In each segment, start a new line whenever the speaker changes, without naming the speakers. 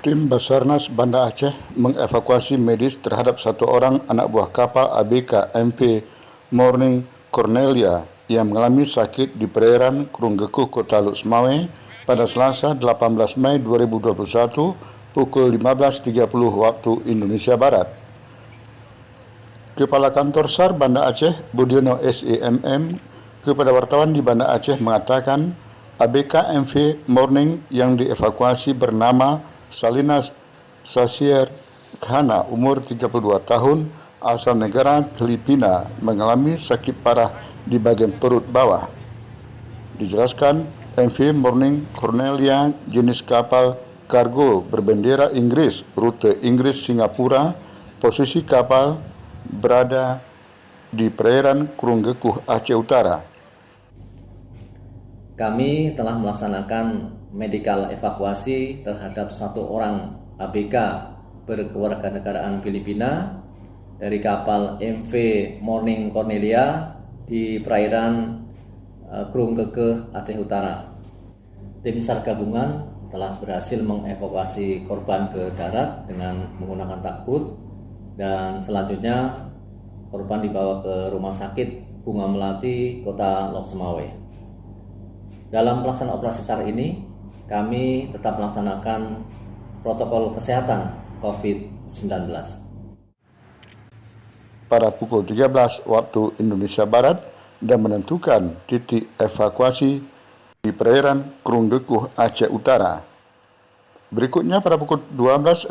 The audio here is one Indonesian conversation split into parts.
Tim Basarnas Banda Aceh mengevakuasi medis terhadap satu orang anak buah kapal ABK MV Morning Cornelia yang mengalami sakit di perairan Krunggekuh, Kota Luk Semawe pada Selasa 18 Mei 2021 pukul 15.30 waktu Indonesia Barat. Kepala Kantor SAR Banda Aceh, Budiono SEMM, kepada wartawan di Banda Aceh mengatakan ABK MV Morning yang dievakuasi bernama Salinas Sasier Khana, umur 32 tahun, asal negara Filipina, mengalami sakit parah di bagian perut bawah. Dijelaskan, MV Morning Cornelia jenis kapal kargo berbendera Inggris, rute Inggris-Singapura, posisi kapal berada di perairan Krunggekuh, Aceh Utara.
Kami telah melaksanakan medical evakuasi terhadap satu orang ABK berkewarganegaraan Filipina dari kapal MV Morning Cornelia di perairan Krunggekuh, Aceh Utara. Tim SAR gabungan telah berhasil mengevakuasi korban ke darat dengan menggunakan tugboat dan selanjutnya korban dibawa ke Rumah Sakit Bunga Melati, Kota Luk Semawe. Dalam pelaksanaan operasi SAR ini, kami tetap melaksanakan protokol kesehatan COVID-19.
Pada pukul 13 waktu Indonesia Barat dan menentukan titik evakuasi di perairan Krunggekuh, Aceh Utara. Berikutnya pada pukul 12.48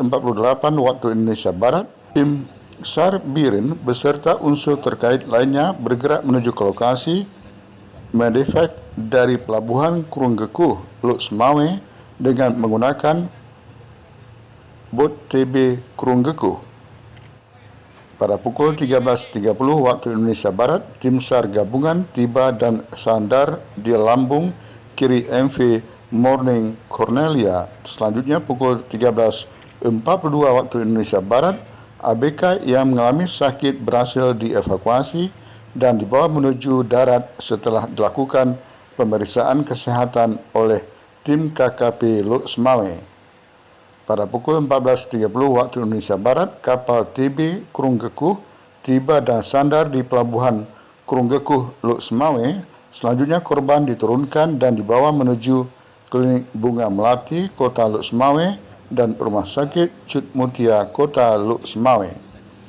waktu Indonesia Barat, tim SAR BIRIN beserta unsur terkait lainnya bergerak menuju ke lokasi medevac dari pelabuhan Krunggekuh, Luk Semawe dengan menggunakan bot TB Krunggekuh. Pada pukul 13.30 waktu Indonesia Barat, tim SAR gabungan tiba dan sandar di lambung kiri MV Morning Cornelia. Selanjutnya pukul 13.42 waktu Indonesia Barat, ABK yang mengalami sakit berhasil dievakuasi dan dibawa menuju darat setelah dilakukan pemeriksaan kesehatan oleh tim KKP Luk Semawe. Pada pukul 14.30 waktu Indonesia Barat, kapal TB Krunggekuh tiba dan sandar di pelabuhan Krunggekuh, Luk Semawe. Selanjutnya korban diturunkan dan dibawa menuju Klinik Bunga Melati, Kota Luk Semawe dan Rumah Sakit Cut Mutia, Kota Luk Semawe.